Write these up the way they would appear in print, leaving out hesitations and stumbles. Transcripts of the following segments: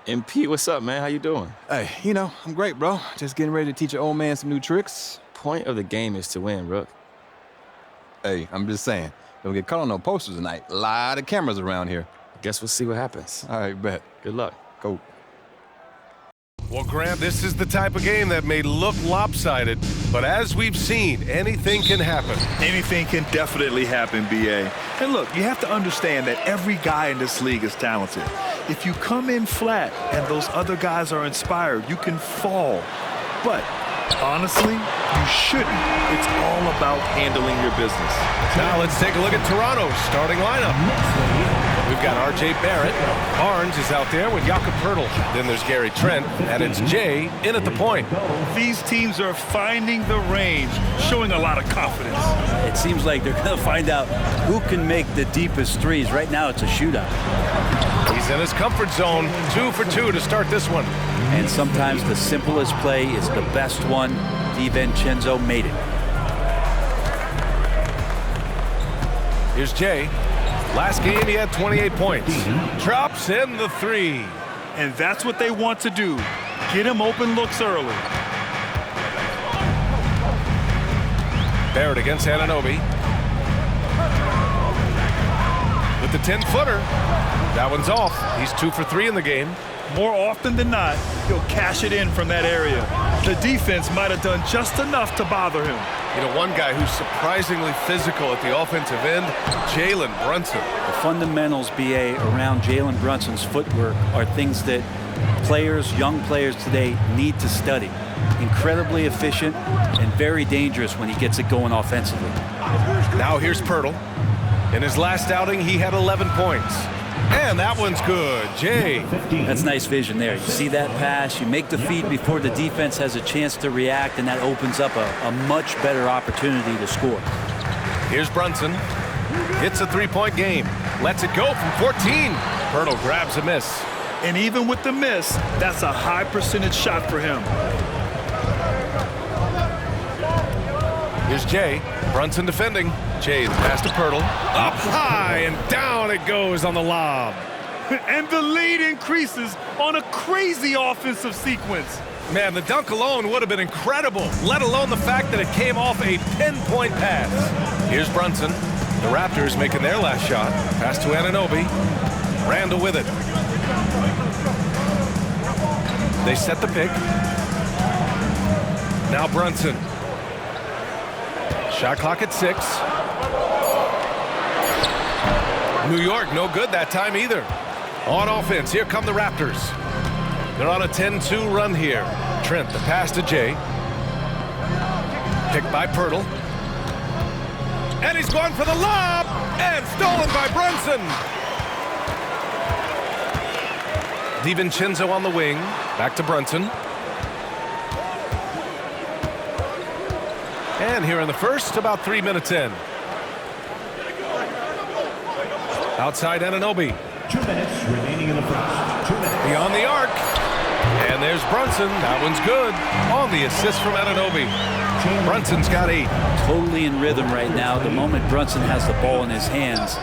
MP, what's up, man? How you doing? Hey, I'm great, bro. Just getting ready to teach your old man some new tricks. Point of the game is to win, Rook. Hey, I'm just saying, don't get caught on no posters tonight. A lot of cameras around here. Guess we'll see what happens. All right, bet. Good luck. Go. Well, Grant, this is the type of game that may look lopsided, but as we've seen, anything can happen. Anything can definitely happen, B.A. And look, you have to understand that every guy in this league is talented. If you come in flat and those other guys are inspired, you can fall. But honestly, you shouldn't. It's all about handling your business. Now let's take a look at Toronto's starting lineup. We've got R.J. Barrett. Barnes is out there with Jklg. Then there's Gary Trent, and it's Jay in at the point. These teams are finding the range, showing a lot of confidence. It seems like they're going to find out who can make the deepest threes. Right now, it's a shootout. He's in his comfort zone, 2 for 2 to start this one. And sometimes the simplest play is the best one. DiVincenzo made it. Here's Jay. Last game, he had 28 points. Drops in the 3. And that's what they want to do. Get him open looks early. Barrett against Anunoby. With the 10-footer. That one's off. He's 2 for 3 in the game. More often than not, he'll cash it in from that area. The defense might have done just enough to bother him. You know, one guy who's surprisingly physical at the offensive end, Jalen Brunson. The fundamentals, BA, around Jalen Brunson's footwork are things that young players today need to study. Incredibly efficient and very dangerous when he gets it going offensively. Now here's Pirtle. In his last outing, he had 11 points. And that one's good. Jay. That's nice vision there. You see that pass, you make the feed before the defense has a chance to react, and that opens up a much better opportunity to score. Here's Brunson. Hits a three-point game. Lets it go from 14. Pirtle grabs a miss. And even with the miss, that's a high percentage shot for him. Here's Jay. Brunson defending. Jay, the pass to Pirtle. Up high and down it goes on the lob. And the lead increases on a crazy offensive sequence. Man, the dunk alone would have been incredible, let alone the fact that it came off a pinpoint pass. Here's Brunson. The Raptors making their last shot. Pass to Anunoby. Randall with it. They set the pick. Now Brunson. Shot clock at 6. New York, no good that time either. On offense, here come the Raptors. They're on a 10-2 run here. Trent, the pass to Jay. Picked by Pirtle. And he's going for the lob! And stolen by Brunson! DiVincenzo on the wing. Back to Brunson. And here in the first, about 3 minutes in. Outside Anunoby. 2 minutes remaining in the first. 2 minutes. Beyond the arc. And there's Brunson. That one's good. On the assist from Anunoby. Brunson's got 8. Totally in rhythm right now. The moment Brunson has the ball in his hands,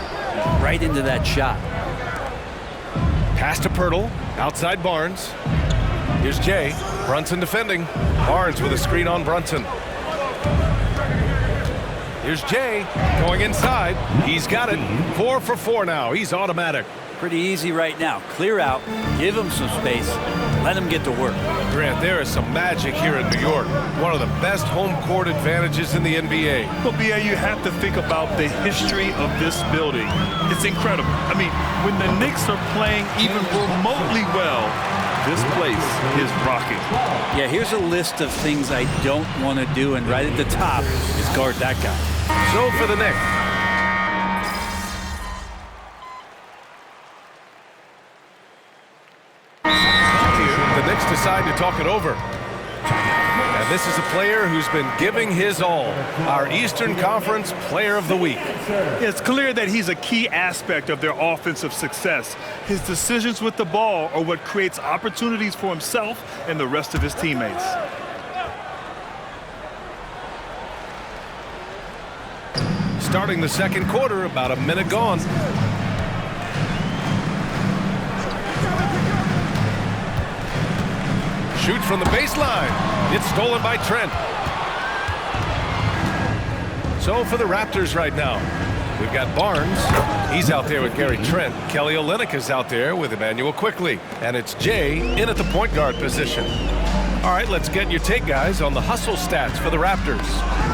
right into that shot. Pass to Pirtle. Outside Barnes. Here's Jay. Brunson defending. Barnes with a screen on Brunson. Here's Jay going inside. He's got it. 4 for 4 now. He's automatic. Pretty easy right now. Clear out, give him some space, let him get to work. Grant, there is some magic here in New York. One of the best home court advantages in the NBA. But, B.A., you have to think about the history of this building. It's incredible. I mean, when the Knicks are playing even remotely well, this place is rocking. Yeah, here's a list of things I don't want to do, and right at the top is guard that guy. So for the Knicks. The Knicks decide to talk it over. And this is a player who's been giving his all. Our Eastern Conference Player of the Week. It's clear that he's a key aspect of their offensive success. His decisions with the ball are what creates opportunities for himself and the rest of his teammates. Starting the second quarter, about a minute gone. Shoots from the baseline. It's stolen by Trent. So for the Raptors right now, we've got Barnes. He's out there with Gary Trent. Kelly Olynyk is out there with Emmanuel Quickly. And it's Jay in at the point guard position. All right, let's get your take, guys, on the hustle stats for the Raptors.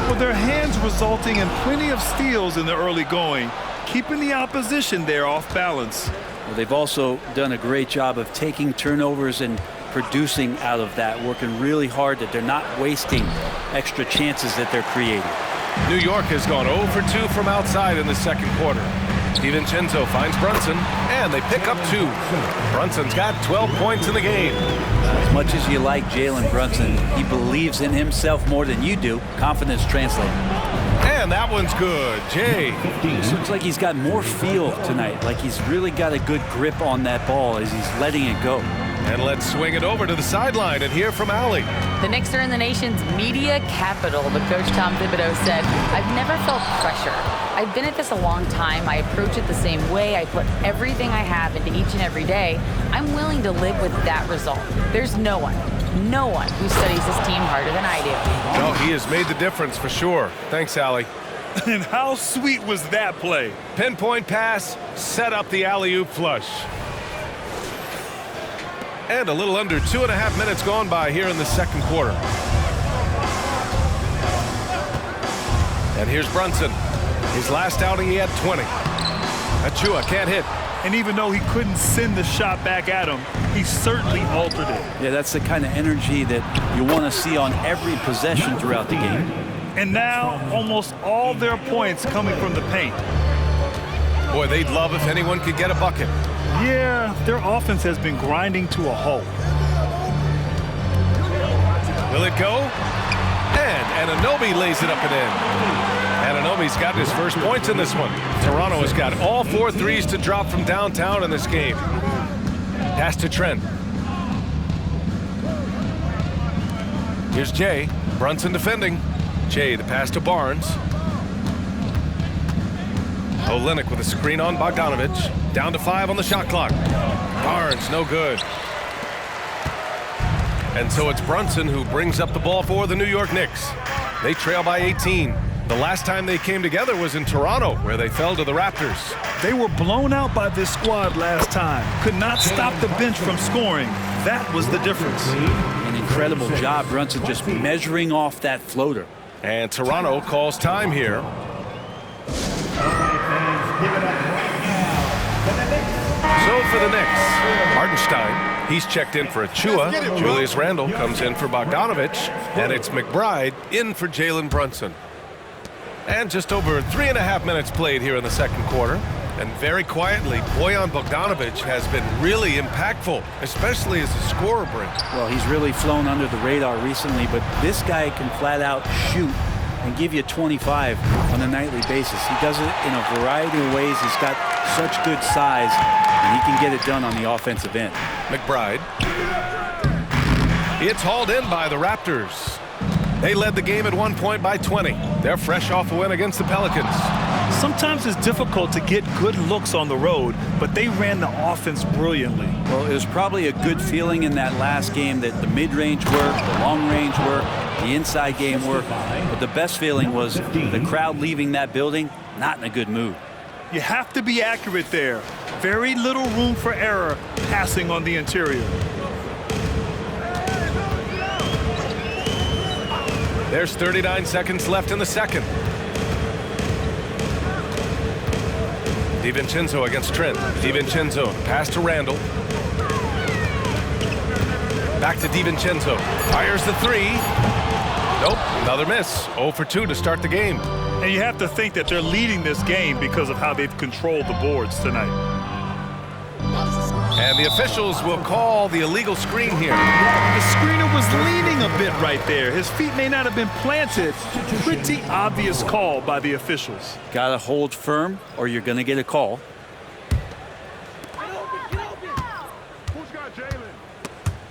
Well, their hands resulting in plenty of steals in the early going, keeping the opposition there off balance. Well, they've also done a great job of taking turnovers and producing out of that, working really hard that they're not wasting extra chances that they're creating. New York has gone 0 for 2 from outside in the second quarter. DiVincenzo finds Brunson, and they pick up 2. Brunson's got 12 points in the game. As much as you like Jalen Brunson, he believes in himself more than you do. Confidence translates. And that one's good. Jay. It looks like he's got more feel tonight, like he's really got a good grip on that ball as he's letting it go. And let's swing it over to the sideline and hear from Allie. The Knicks are in the nation's media capital, but Coach Tom Thibodeau said, "I've never felt pressure. I've been at this a long time. I approach it the same way. I put everything I have into each and every day. I'm willing to live with that result. There's no one who studies this team harder than I do." No, he has made the difference for sure. Thanks, Allie. And how sweet was that play? Pinpoint pass, set up the alley-oop flush. And a little under 2.5 minutes gone by here in the second quarter. And here's Brunson. His last outing, he had 20. Achua can't hit. And even though he couldn't send the shot back at him, he certainly altered it. Yeah, that's the kind of energy that you want to see on every possession throughout the game. And now almost all their points coming from the paint. Boy, they'd love if anyone could get a bucket. Yeah, their offense has been grinding to a halt. Will it go? And Anunoby lays it up and in. Anunoby's gotten his first points in this one. Toronto has got all 4 threes to drop from downtown in this game. Pass to Trent. Here's Jay. Brunson defending. Jay, the pass to Barnes. Olynyk with a screen on Bogdanovich. Down to 5 on the shot clock. Barnes, no good. And so it's Brunson who brings up the ball for the New York Knicks. They trail by 18. The last time they came together was in Toronto, where they fell to the Raptors. They were blown out by this squad last time. Could not stop the bench from scoring. That was the difference. An incredible job, Brunson, just measuring off that floater. And Toronto calls time here. So for the Knicks, Hartenstein, he's checked in for Achua. Julius Randle comes in for Bogdanovich. And it's McBride in for Jalen Brunson. And just over 3.5 minutes played here in the second quarter. And very quietly, Bojan Bogdanovich has been really impactful, especially as a scorer brings. Well, he's really flown under the radar recently, but this guy can flat out shoot and give you 25 on a nightly basis. He does it in a variety of ways. He's got such good size, and he can get it done on the offensive end. McBride. It's hauled in by the Raptors. They led the game at one point by 20. They're fresh off a win against the Pelicans. Sometimes it's difficult to get good looks on the road, but they ran the offense brilliantly. Well, it was probably a good feeling in that last game that the mid-range worked, the long-range worked, the inside game worked. But the best feeling was the crowd leaving that building not in a good mood. You have to be accurate there. Very little room for error passing on the interior. There's 39 seconds left in the second. DiVincenzo against Trent. DiVincenzo, pass to Randle. Back to DiVincenzo. Fires the 3. Nope, another miss. 0 for 2 to start the game. And you have to think that they're leading this game because of how they've controlled the boards tonight. And the officials will call the illegal screen here. The screener was leaning a bit right there. His feet may not have been planted. Pretty obvious call by the officials. Got to hold firm or you're going to get a call.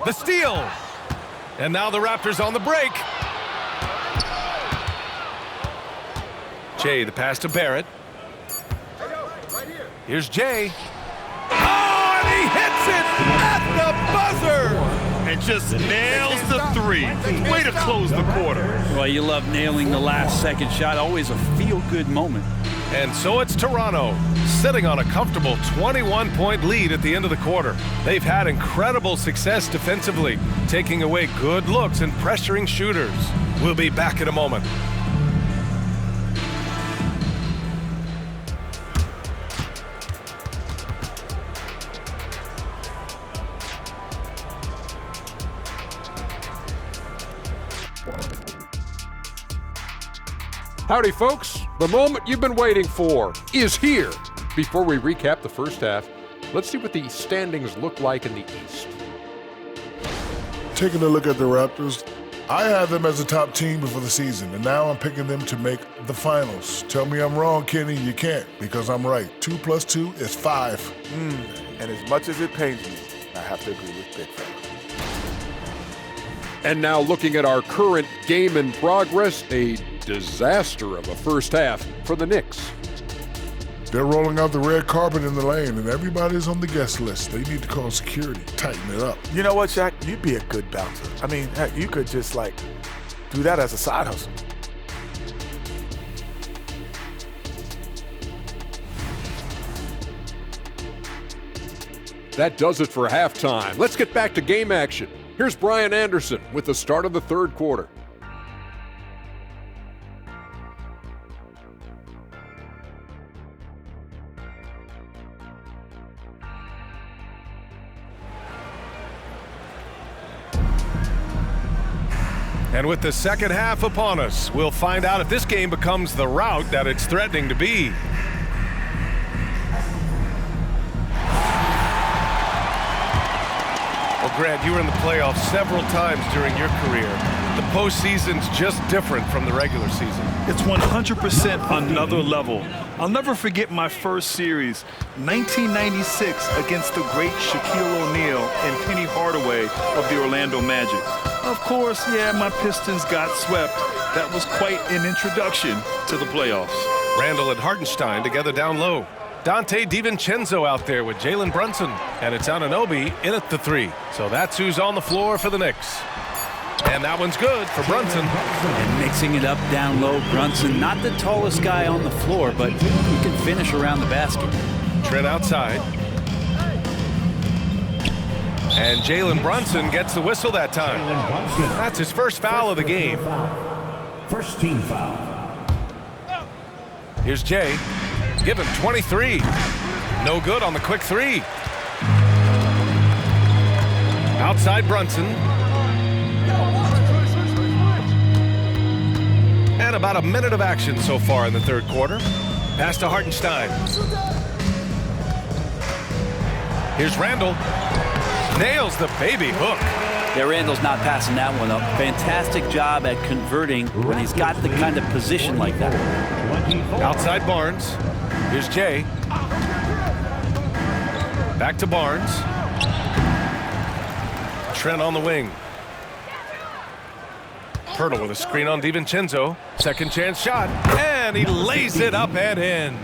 The steal. And now the Raptors on the break. Jay, the pass to Barrett. Here's Jay. Oh, and he hits it at the buzzer. and just nails the three. Way to close the quarter. Well, you love nailing the last second shot. Always a feel-good moment. And so it's Toronto, sitting on a comfortable 21-point lead at the end of the quarter. They've had incredible success defensively, taking away good looks and pressuring shooters. We'll be back in a moment. Howdy, folks. The moment you've been waiting for is here. Before we recap the first half, let's see what the standings look like in the East. Taking a look at the Raptors, I had them as a top team before the season, and now I'm picking them to make the finals. Tell me I'm wrong, Kenny. You can't, because I'm right. 2 + 2 is 5. And as much as it pains me, I have to agree with Big Fella. And now looking at our current game in progress, a disaster of a first half for the Knicks. They're rolling out the red carpet in the lane, and everybody's on the guest list. They need to call security, tighten it up. You know what, Shaq? You'd be a good bouncer. I mean, heck, you could just, do that as a side hustle. That does it for halftime. Let's get back to game action. Here's Brian Anderson with the start of the third quarter. And with the second half upon us, we'll find out if this game becomes the rout that it's threatening to be. Well, Grant, you were in the playoffs several times during your career. The postseason's just different from the regular season. It's 100% another level. I'll never forget my first series, 1996, against the great Shaquille O'Neal and Penny Hardaway of the Orlando Magic. Of course, yeah, my Pistons got swept. That was quite an introduction to the playoffs. Randall and Hartenstein together down low. Dante DiVincenzo out there with Jalen Brunson. And it's Anunoby in at the three. So that's who's on the floor for the Knicks. And that one's good for Brunson. And mixing it up down low, Brunson, not the tallest guy on the floor, but he can finish around the basket. Trent outside. And Jalen Brunson gets the whistle that time. That's his first foul of the game. First team foul. Here's Jay. Give him 23. No good on the quick three. Outside Brunson. And about a minute of action so far in the third quarter. Pass to Hartenstein. Here's Randall. Nails the baby hook. Yeah, Randall's not passing that one up. Fantastic job at converting when he's got the kind of position like that. Outside Barnes. Here's Jay. Back to Barnes. Trent on the wing. Pirtle with a screen on DiVincenzo. Second chance shot. And he lays it up and in.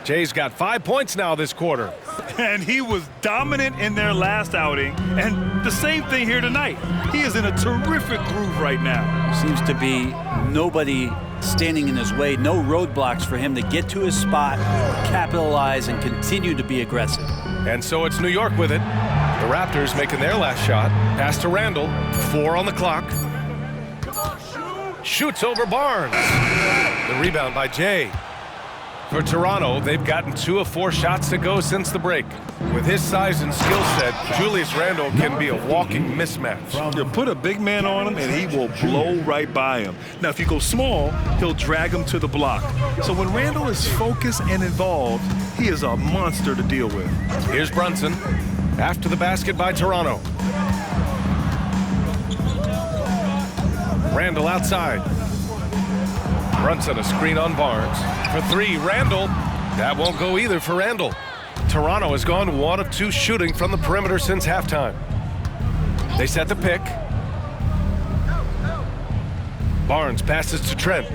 Jay's got 5 points now this quarter. And he was dominant in their last outing. And the same thing here tonight. He is in a terrific groove right now. Seems to be nobody standing in his way, no roadblocks for him to get to his spot, capitalize, and continue to be aggressive. And so it's New York with it. The Raptors making their last shot. Pass to Randall. 4 on the clock. Shoots over Barnes. The rebound by Jay. For Toronto, they've gotten 2 of 4 shots to go since the break. With his size and skill set, Julius Randle can be a walking mismatch. You put a big man on him and he will blow right by him. Now, if you go small, he'll drag him to the block. So when Randle is focused and involved, he is a monster to deal with. Here's Brunson after the basket by Toronto. Randle outside. Brunson a screen on Barnes. For 3, Randle. That won't go either for Randle. Toronto has gone 1 of 2 shooting from the perimeter since halftime. They set the pick. Barnes passes to Trent.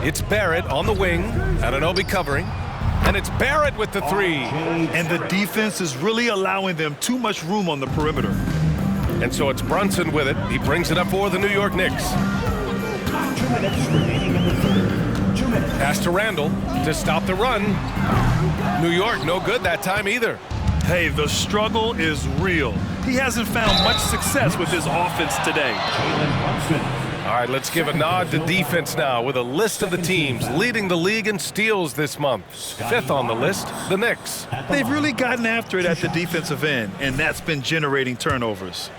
It's Barrett on the wing. Anunoby covering. And it's Barrett with the three. And the defense is really allowing them too much room on the perimeter. And so it's Brunson with it. He brings it up for the New York Knicks. 2 minutes remaining in the third. 2 minutes. Pass to Randall to stop the run. New York no good that time either. Hey, the struggle is real. He hasn't found much success with his offense today. Jalen Brunson. All right, let's give a nod to defense now with a list of the teams leading the league in steals this month. 5th on the list, the Knicks. They've really gotten after it at the defensive end, and that's been generating turnovers.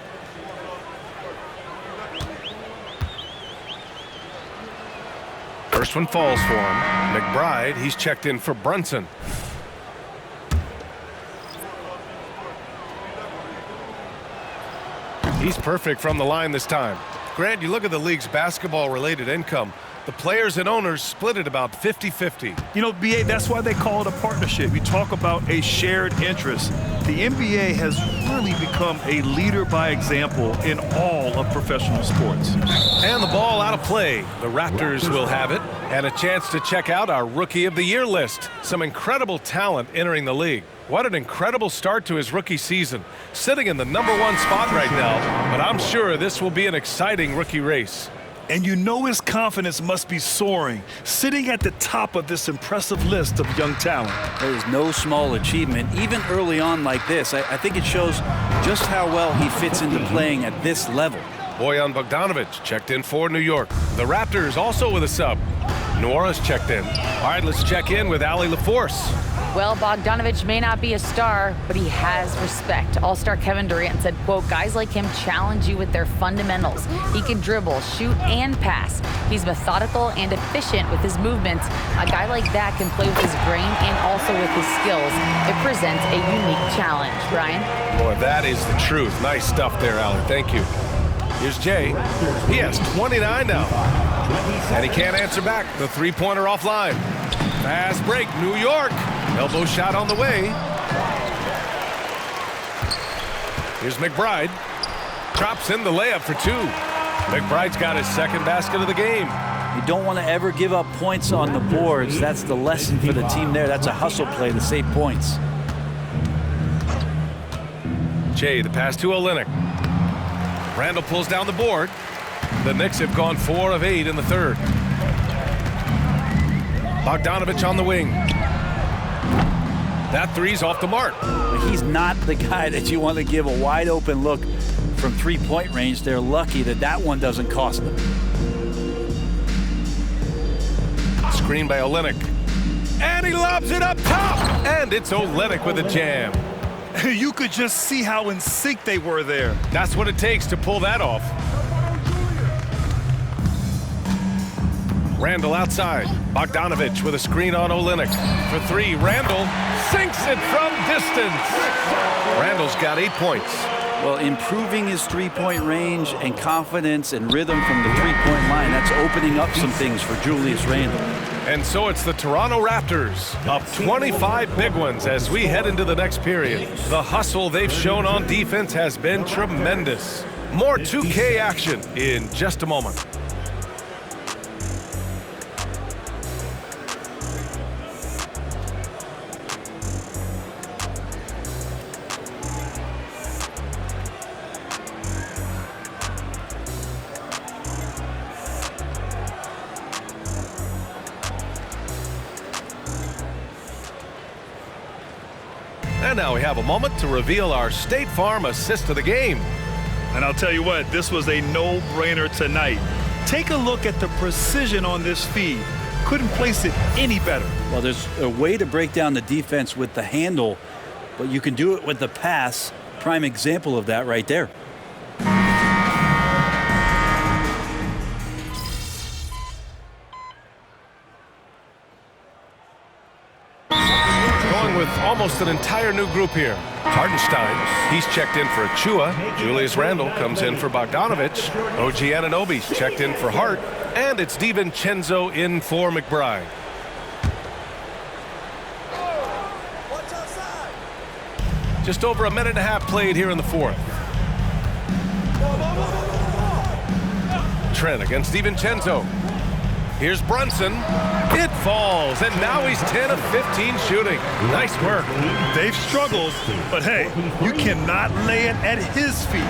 First one falls for him. McBride, he's checked in for Brunson. He's perfect from the line this time. Grant, you look at the league's basketball-related income. The players and owners split it about 50-50. You know, BA, that's why they call it a partnership. You talk about a shared interest. The NBA has really become a leader by example in all of professional sports. And the ball out of play. The Raptors will have it. And a chance to check out our Rookie of the Year list. Some incredible talent entering the league. What an incredible start to his rookie season. Sitting in the #1 spot right now, but I'm sure this will be an exciting rookie race. And you know his confidence must be soaring, sitting at the top of this impressive list of young talent. That is no small achievement, even early on like this. I think it shows just how well he fits into playing at this level. Bojan Bogdanovic checked in for New York. The Raptors also with a sub. Nora's checked in. All right, let's check in with Allie LaForce. Well, Bogdanovic may not be a star, but he has respect. All-star Kevin Durant said, quote, guys like him challenge you with their fundamentals. He can dribble, shoot, and pass. He's methodical and efficient with his movements. A guy like that can play with his brain and also with his skills. It presents a unique challenge. Brian? Boy, that is the truth. Nice stuff there, Allie. Thank you. Here's Jay. He has 29 now. And he can't answer back. The three-pointer offline. Fast break, New York. Elbow shot on the way. Here's McBride. Drops in the layup for 2. McBride's got his second basket of the game. You don't want to ever give up points on the boards. That's the lesson for the team there. That's a hustle play to save points. Jay, the pass to Olynyk. Randall pulls down the board. The Knicks have gone 4 of 8 in the third. Bogdanovic on the wing. That three's off the mark. He's not the guy that you want to give a wide open look from three-point range. They're lucky that that one doesn't cost them. Screen by Olynyk. And he lobs it up top. And it's Olynyk with a jam. You could just see how in sync they were there. That's what it takes to pull that off. Randall outside. Bogdanovic with a screen on Olynyk. For 3, Randall sinks it from distance. Randall's got 8 points. Well, improving his three-point range and confidence and rhythm from the three-point line, that's opening up some things for Julius Randle. And so it's the Toronto Raptors up 25 big ones as we head into the next period. The hustle they've shown on defense has been tremendous. More 2K action in just a moment. And now we have a moment to reveal our State Farm assist of the game. And I'll tell you what, this was a no-brainer tonight. Take a look at the precision on this feed. Couldn't place it any better. Well, there's a way to break down the defense with the handle, but you can do it with the pass. Prime example of that right there. With almost an entire new group here. Hardenstein, he's checked in for Achua. Julius Randle comes in for Bogdanovic. OG Anunoby's checked in for Hart. And it's DiVincenzo in for McBride. Just over a minute and a half played here in the fourth. Trent against DiVincenzo. Here's Brunson. It falls, and now he's 10 of 15 shooting. Nice work. They've struggled, but hey, you cannot lay it at his feet.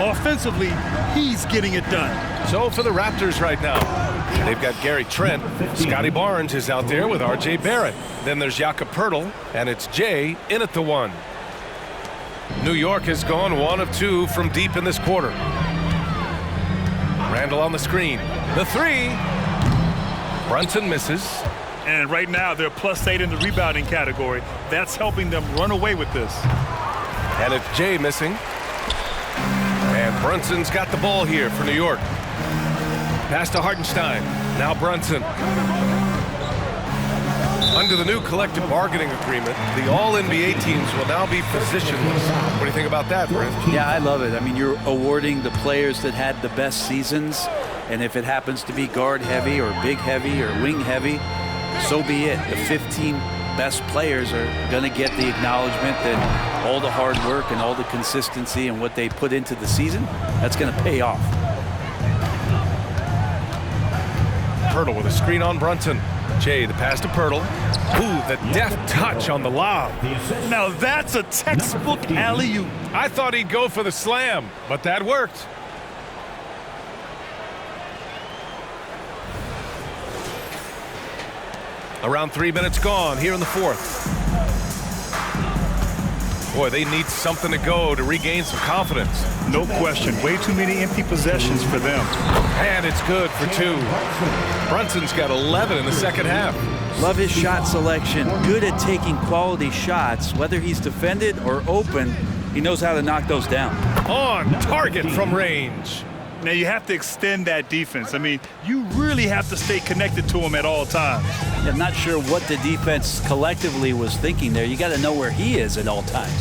Offensively, he's getting it done. So for the Raptors right now, they've got Gary Trent. Scotty Barnes is out there with R.J. Barrett. Then there's Jakob Poeltl, and it's Jay in at the one. New York has gone 1 of 2 from deep in this quarter. Randall on the screen. The three. Brunson misses. And right now, they're +8 in the rebounding category. That's helping them run away with this. And it's Jay missing. And Brunson's got the ball here for New York. Pass to Hartenstein. Now Brunson. Under the new collective bargaining agreement, the all-NBA teams will now be positionless. What do you think about that, Brent? Yeah, I love it. I mean, you're awarding the players that had the best seasons, and if it happens to be guard heavy or big heavy or wing heavy, so be it. The 15 best players are going to get the acknowledgement that all the hard work and all the consistency and what they put into the season, that's going to pay off. Poeltl with a screen on Brunson. Jay, the pass to Poeltl. Ooh, the deft touch on the lob. Now that's a textbook alley-oop. I thought he'd go for the slam, but that worked. Around 3 minutes gone here in the fourth. Boy, they need something to go to regain some confidence. No question. Way too many empty possessions for them. And it's good for 2. Brunson's got 11 in the second half. Love his shot selection. Good at taking quality shots. Whether he's defended or open, he knows how to knock those down. On target from range. Now you have to extend that defense. I mean, you really have to stay connected to him at all times. I'm not sure what the defense collectively was thinking there. You got to know where he is at all times.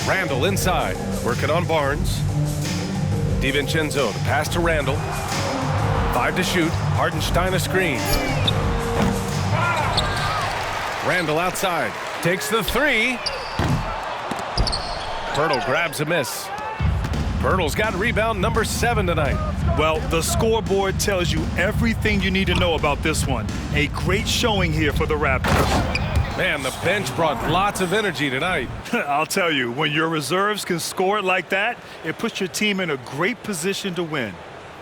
Randall inside, working on Barnes. DiVincenzo, the pass to Randall. 5 to shoot. Hartenstein a screen. Randall outside, takes the 3. Poeltl grabs a miss. Poeltl's got rebound number 7 tonight. Well, the scoreboard tells you everything you need to know about this one. A great showing here for the Raptors. Man, the bench brought lots of energy tonight. I'll tell you, when your reserves can score it like that, it puts your team in a great position to win.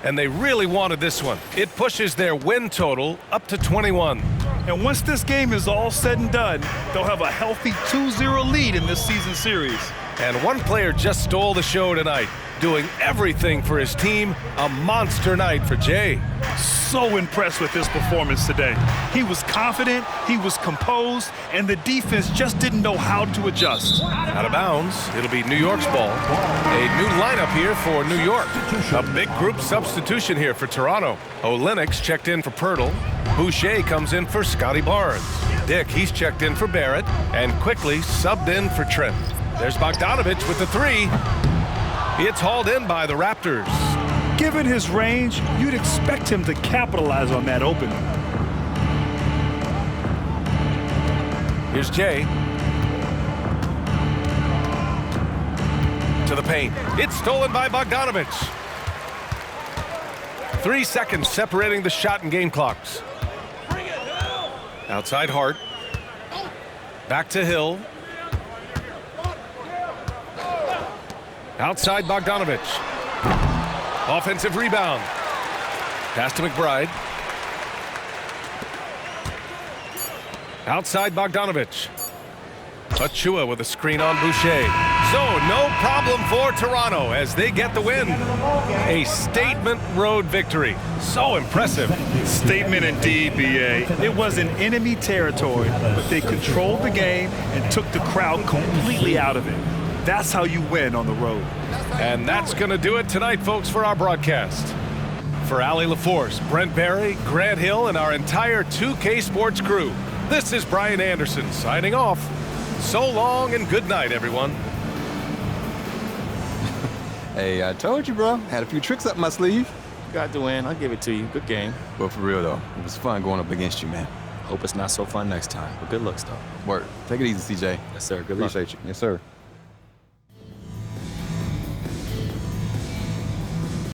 And they really wanted this one. It pushes their win total up to 21. And once this game is all said and done, they'll have a healthy 2-0 lead in this season series. And one player just stole the show tonight, doing everything for his team. A monster night for Jay. So impressed with his performance today. He was confident, he was composed, and the defense just didn't know how to adjust. Out of bounds, it'll be New York's ball. A new lineup here for New York. A big group substitution here for Toronto. Olenek's checked in for Poeltl. Boucher comes in for Scotty Barnes. Dick, he's checked in for Barrett, and quickly subbed in for Trent. There's Bogdanovich with the 3. It's hauled in by the Raptors. Given his range, you'd expect him to capitalize on that opening. Here's Jay. To the paint. It's stolen by Bogdanovich. 3 seconds separating the shot and game clocks. Outside Hart. Back to Hill. Outside Bogdanovich. Offensive rebound. Pass to McBride. Outside Bogdanovich. Achua with a screen on Boucher. So no problem for Toronto as they get the win. A statement road victory. So impressive. Statement indeed, B.A. It was in enemy territory, but they controlled the game and took the crowd completely out of it. That's how you win on the road. And that's going to do it tonight, folks, for our broadcast. For Allie LaForce, Brent Barry, Grant Hill, and our entire 2K Sports crew, this is Brian Anderson signing off. So long and good night, everyone. Hey, I told you, bro. Had a few tricks up my sleeve. Got the win. I'll give it to you. Good game. But for real, though, it was fun going up against you, man. Hope it's not so fun next time. But good looks, though. Word. Take it easy, CJ. Yes, sir. Good luck. Appreciate you. Yes, sir.